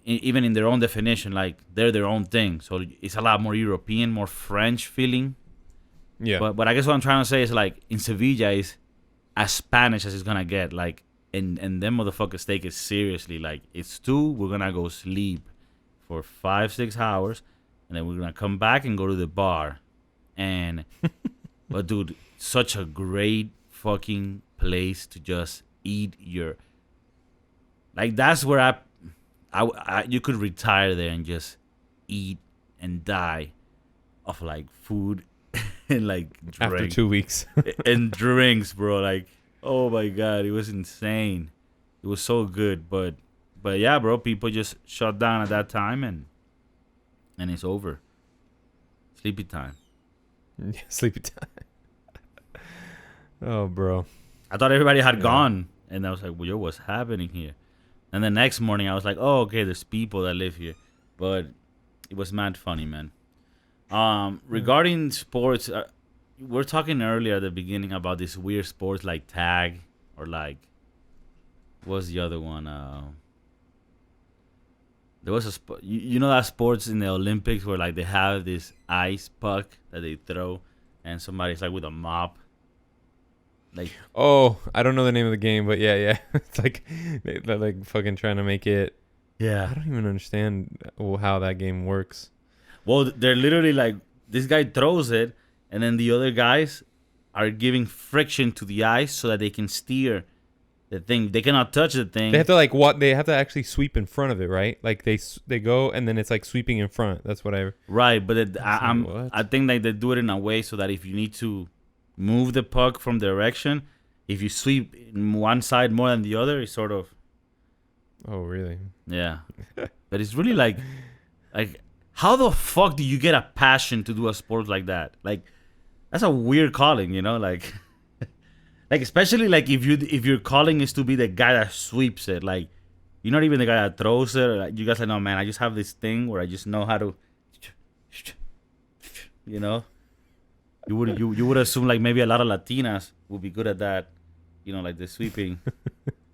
even in their own definition, like they're their own thing. So it's a lot more European, more French feeling. Yeah. But I guess what I'm trying to say is like in Sevilla is as Spanish as it's gonna get. Like, and them motherfuckers take it seriously. Like, it's 2, we're gonna go sleep for 5-6 hours, and then we're gonna come back and go to the bar. And but dude, such a great fucking place to just eat your, like, that's where I you could retire there and just eat and die of like food and like drink. After 2 weeks. And drinks, bro. Like, oh my god, it was insane. It was so good, but yeah, bro, people just shut down at that time and it's over. Sleepy time. Yeah, sleepy time. Oh, bro. I thought everybody had gone, and I was like, well, yo, what's happening here? And the next morning, I was like, oh, okay, there's people that live here. But it was mad funny, man. Regarding sports, we're talking earlier at the beginning about these weird sports like tag or like, what's the other one? There was a you know that sports in the Olympics where like they have this ice puck that they throw, and somebody's like with a mop. Like, oh, I don't know the name of the game, but yeah, it's like they're like fucking trying to make it. Yeah, I don't even understand how that game works. Well, they're literally like, this guy throws it, and then the other guys are giving friction to the ice so that they can steer the thing. They cannot touch the thing. They have to like what? They have to actually sweep in front of it, right? Like they go and then it's like sweeping in front. That's what I. Right, but I think like they do it in a way so that if you need to move the puck from direction, if you sweep in one side more than the other, it's sort of. Oh really? Yeah, but it's really like how the fuck do you get a passion to do a sport like that? Like, that's a weird calling, you know, like especially like if your calling is to be the guy that sweeps it, like you're not even the guy that throws it. Like, you guys like, no man, I just have this thing where I just know how to, you know. You would assume like maybe a lot of Latinas would be good at that, you know, like the sweeping.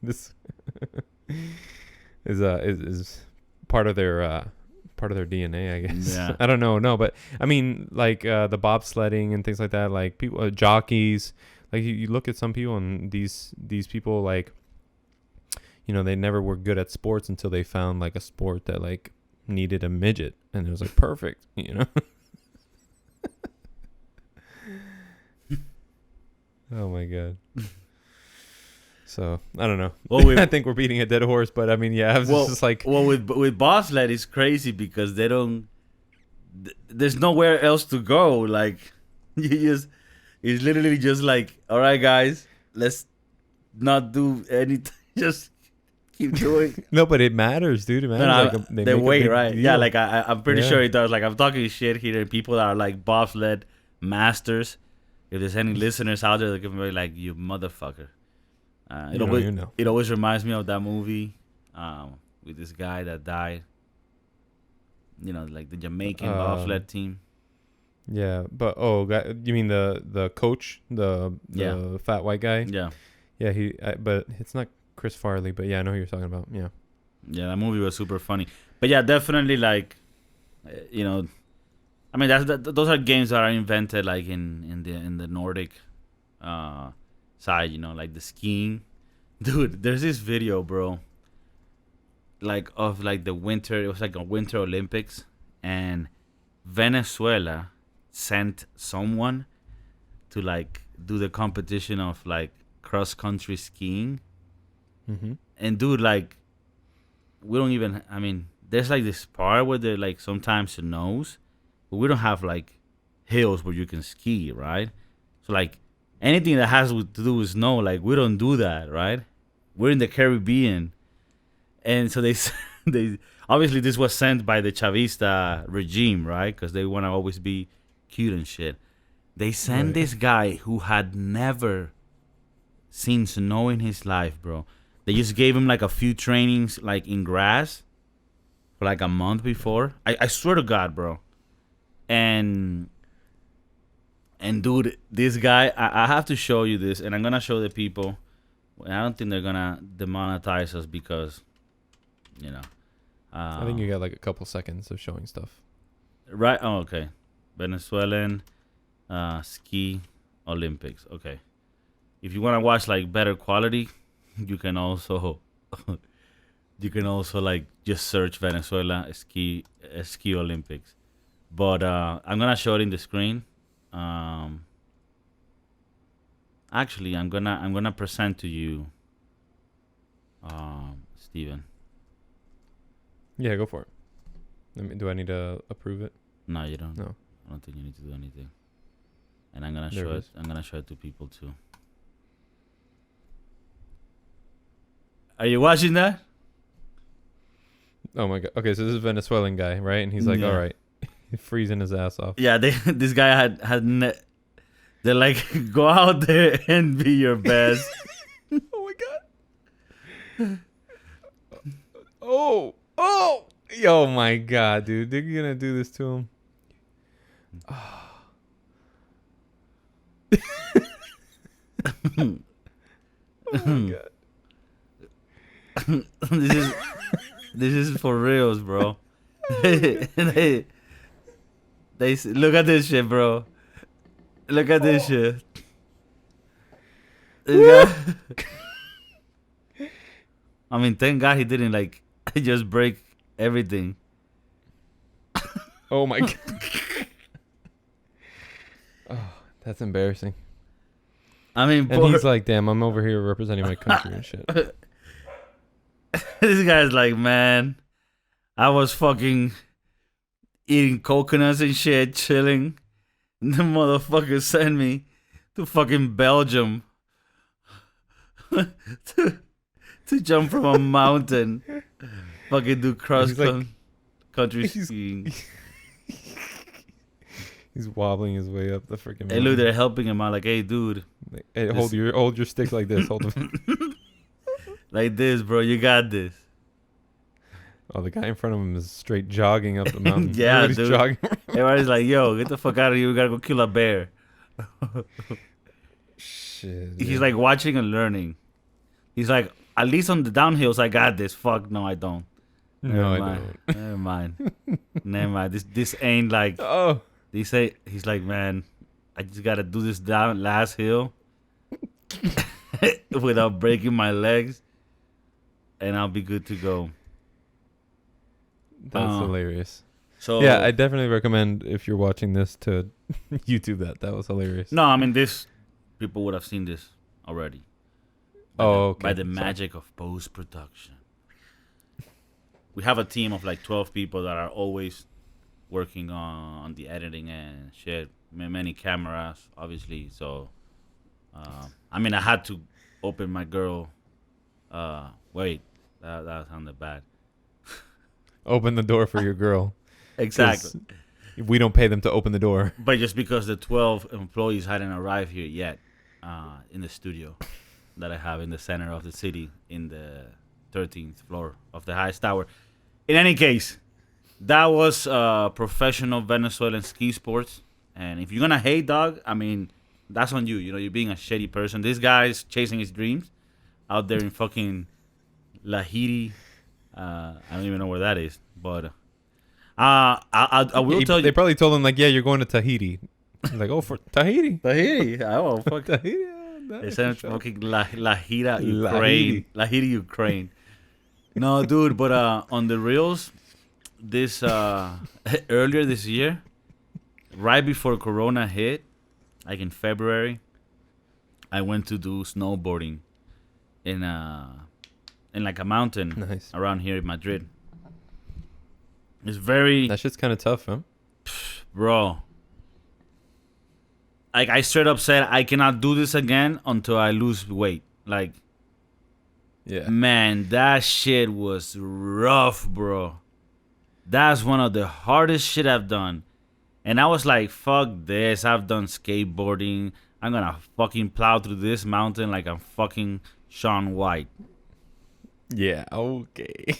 This is part of their DNA, I guess. Yeah. I don't know, no, but I mean, like the bobsledding and things like that, like people, jockeys, Like you look at some people, and these people, like, you know, they never were good at sports until they found like a sport that like needed a midget, and it was like perfect, you know. Oh my god. So I don't know. Well, I think we're beating a dead horse, but I mean, yeah, I was just like, well, with bobsled, it's crazy because they don't. There's nowhere else to go. Like, you just, it's literally just like, all right, guys, let's not do anything. Just keep doing. no, but it matters, dude. It matters. No, like they make a wait, big right? deal. Yeah, like I'm pretty Yeah. sure it does. Like I'm talking shit here, and people that are like bobsled masters. If there's any listeners out there that can be like, you motherfucker. You don't even know. It always reminds me of that movie with this guy that died. You know, like the Jamaican bobsled team. Yeah, but you mean the coach, the fat white guy? Yeah, Yeah, but it's not Chris Farley, but yeah, I know who you're talking about. Yeah. yeah, that movie was super funny. But yeah, definitely like, you know, I mean those are games that are invented like in the Nordic side. You know, like the skiing. Dude, there's this video, bro. Like of like the winter, it was like a Winter Olympics, and Venezuela sent someone to like do the competition of like cross country skiing. Mm-hmm. And dude, like, we don't even. I mean, there's like this part where there like sometimes snows, but we don't have like hills where you can ski, right? So like anything that has to do with snow, like we don't do that, right? We're in the Caribbean, and so they obviously this was sent by the Chavista regime, right? Because they want to always be cute and shit. They sent this guy who had never seen snow in his life, bro. They just gave him like a few trainings, like in grass, for like a month before. I swear to God, bro. And dude, this guy, I have to show you this, and I'm gonna show the people. I don't think they're gonna demonetize us because, you know. I think you got like a couple seconds of showing stuff. Right? Oh, okay. Venezuelan ski Olympics. Okay. If you want to watch like better quality, you can also like just search Venezuela ski Olympics. But I'm gonna show it in the screen. Actually, I'm gonna present to you, Steven. Yeah, go for it. Do I need to approve it? No, you don't. No. I don't think you need to do anything. And I'm gonna There show it it. is. I'm gonna show it to people too. Are you watching that? Oh my god. Okay, so this is a Venezuelan guy, right? And he's like, Yeah. all right, freezing his ass off. Yeah, this guy they're like, go out there and be your best. Oh my god. Oh my god, dude, they're gonna do this to him. Oh my god. this is for reals, bro. they look at this shit, bro. Look at this shit. This guy, I mean, thank God he didn't like just break everything. Oh my god. Oh, that's embarrassing. I mean, And he's like, damn, I'm over here representing my country and shit. this guy's like, man, I was fucking eating coconuts and shit, chilling. The motherfucker sent me to fucking Belgium to jump from a mountain. Fucking do cross country skiing. He's wobbling his way up the freaking. Hey, look, they're helping him out. Like, hey, dude, Hey, hold your stick like this. Hold him. like this, bro. You got this. Oh, the guy in front of him is straight jogging up the mountain. Yeah, Everybody's dude. jogging. Everybody's like, yo, get the fuck out of here. We gotta go kill a bear. Shit. He's man. like watching and learning. He's like, at least on the downhills, I got this. Fuck, no, I don't. No, I mind. don't. Never mind. Never mind. This ain't like. Oh. He's like, man, I just gotta do this down last hill. without breaking my legs, and I'll be good to go. That's hilarious. So Yeah, I definitely recommend if you're watching this to YouTube that. That was hilarious. no, I mean this. People would have seen this already. By the magic of post production. We have a team of like 12 people that are always working on the editing and shit. Many cameras, obviously. So, I mean, I had to open my girl. Wait, that sounded bad. Open the door for your girl. Exactly. We don't pay them to open the door. But just because the 12 employees hadn't arrived here yet in the studio that I have in the center of the city in the 13th floor of the highest tower. In any case, that was professional Venezuelan ski sports. And if you're going to hate, dog, I mean, that's on you. You know, you're being a shitty person. This guy's chasing his dreams out there in fucking Lahiri. I don't even know where that is. But I will tell you. They probably told him, like, yeah, you're going to Tahiti. Like, oh, for Tahiti. Tahiti. Oh, fuck. Tahiti. They said fucking Lahira, Ukraine. Lahiri, Ukraine. No, dude, but on the reels, this earlier this year, right before Corona hit, like in February, I went to do snowboarding in like a mountain around here in Madrid. It's very that shit's kind of tough, huh? Bro. Like I straight up said, I cannot do this again until I lose weight. Like, yeah, man, that shit was rough, bro. That's one of the hardest shit I've done. And I was like, fuck this. I've done skateboarding. I'm gonna fucking plow through this mountain like I'm fucking Shaun White. Yeah, okay.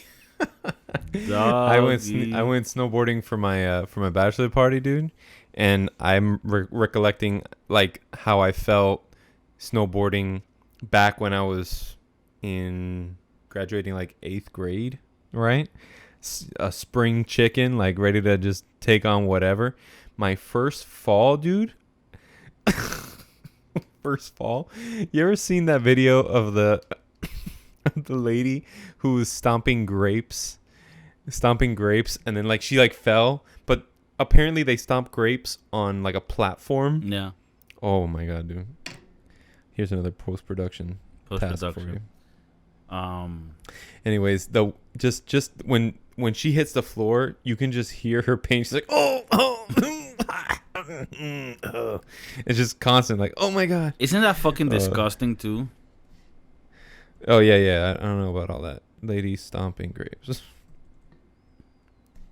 I went snowboarding for my bachelor party, dude, and I'm recollecting like how I felt snowboarding back when I was in graduating like 8th grade, right? A spring chicken, like ready to just take on whatever. My first fall, dude. First fall. You ever seen that video of the lady who was stomping grapes and then like she like fell, but apparently they stomped grapes on like a platform. Yeah. Oh my god, dude. Here's another post-production task for you. Anyways, just when she hits the floor, you can just hear her pain. She's like, oh. It's just constant, like, oh my god. Isn't that fucking disgusting too? Oh yeah. I don't know about all that. Lady stomping grapes.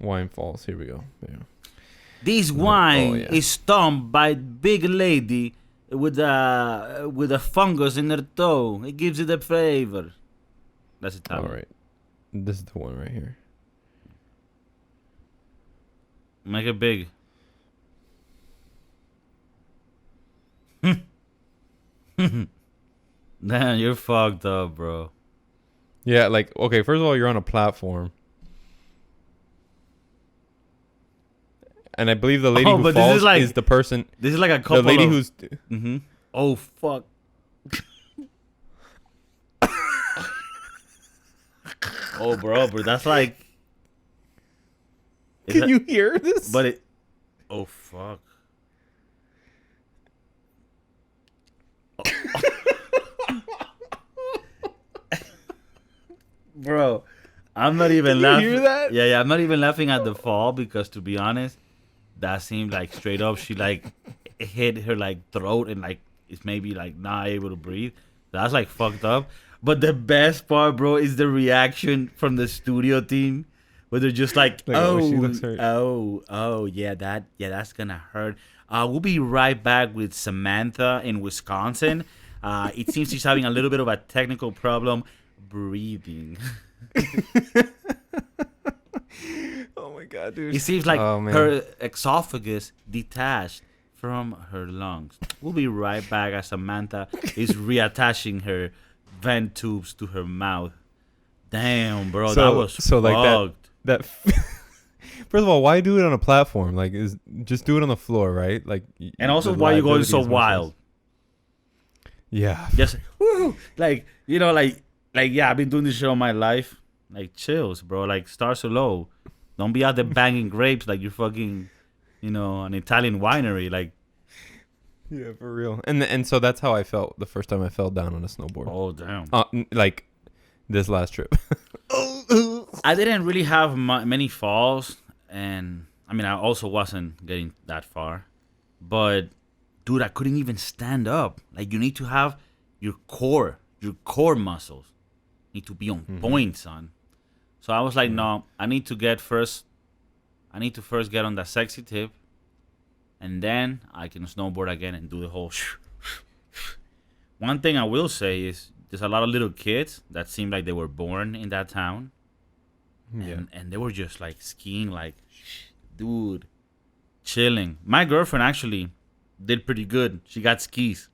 Wine falls. Here we go. Yeah. This wine is stomped by big lady with a fungus in her toe. It gives it a flavor. That's Italian. All right. This is the one right here. Make it big. Damn, you're fucked up, bro. Yeah, like, okay, first of all, you're on a platform. And I believe the lady who falls is the person. This is like a couple. The lady who's. Mm-hmm. Oh fuck. Oh, bro, that's like. Can you hear this? But it. Oh fuck. Bro, I'm not even laughing. You hear that? Yeah, I'm not even laughing at the fall because, to be honest, that seemed like straight up. She like hit her like throat and like it's maybe like not able to breathe. That's like fucked up. But the best part, bro, is the reaction from the studio team, where they're just like, she looks hurt. Yeah, that's gonna hurt. We'll be right back with Samantha in Wisconsin. It seems she's having a little bit of a technical problem breathing. Oh my god, dude. It seems like her esophagus detached from her lungs. We'll be right back as Samantha is reattaching her vent tubes to her mouth. Damn, bro, that was fucked. Like that first of all, why do it on a platform? Like, just do it on the floor, right? Like, and also, why are you going so wild? Yeah. Just woo, like yeah, I've been doing this shit all my life. Like chills, bro. Like start slow. Don't be out there banging grapes like you're fucking, an Italian winery. Like, Yeah, for real. And so that's how I felt the first time I fell down on a snowboard. oh damn. Like this last trip. I didn't really have many falls, and I mean, I also wasn't getting that far. But dude, I couldn't even stand up. Like, you need to have your core muscles need to be on point, son. So I was like, no, I need to first get on that sexy tip, and then I can snowboard again and do the whole. One thing I will say is there's a lot of little kids that seem like they were born in that town, and they were just like skiing, like, dude, chilling. My girlfriend actually did pretty good. She got skis,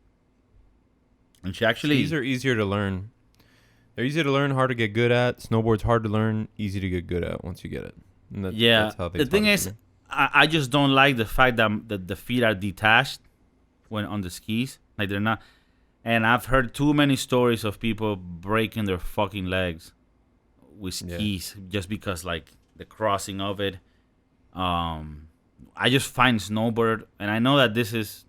and she actually Skis are easier to learn. They're easy to learn, hard to get good at. Snowboard's hard to learn, easy to get good at once you get it. And that's how they the thing is, I just don't like the fact that the feet are detached when on the skis. Like, they're not. And I've heard too many stories of people breaking their fucking legs with skis just because, like, the crossing of it. I just find snowboard, and I know that this is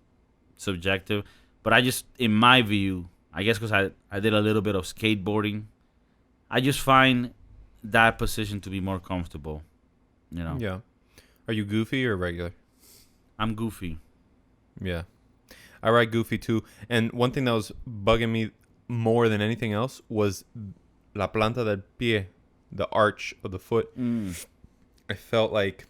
subjective, but I just, in my view, I guess because I did a little bit of skateboarding, I just find that position to be more comfortable, Yeah. Are you goofy or regular? I'm goofy. Yeah. I ride goofy too. And one thing that was bugging me more than anything else was la planta del pie, the arch of the foot. I felt like,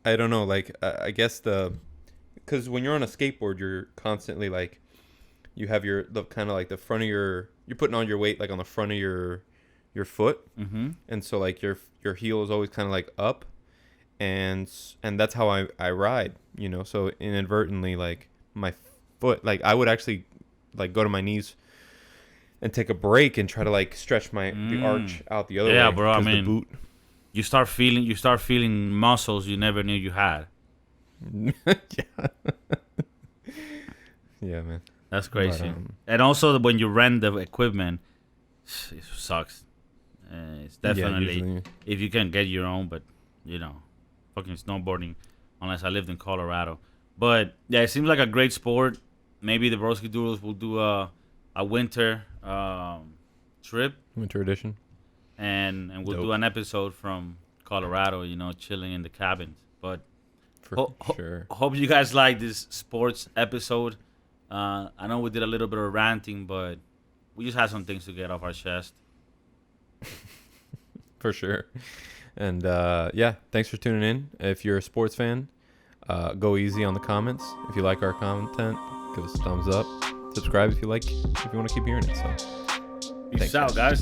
I don't know, like, I guess because when you're on a skateboard, you're constantly like, you have the kind of like the front of you're putting all your weight like on the front of your foot. Mm-hmm. And so like your heel is always kind of like up, and that's how I ride, so inadvertently, like, my foot, like, I would actually like go to my knees and take a break and try to like stretch the arch out the other way. Yeah, bro. I mean, the boot. you start feeling muscles you never knew you had. Yeah. Yeah, man. That's crazy. But, and also when you rent the equipment, it sucks. It's definitely usually. if you can get your own, but fucking snowboarding, unless I lived in Colorado. But yeah, it seems like a great sport. Maybe the Broskiedoodles will do a winter trip, Winter edition, and we'll do an episode from Colorado. Chilling in the cabins. But for sure. Hope you guys like this sports episode. I know we did a little bit of ranting, but we just had some things to get off our chest. For sure. And thanks for tuning in. If you're a sports fan, go easy on the comments. If you like our content, give us a thumbs up. Subscribe if you want to keep hearing it. So Peace out, guys.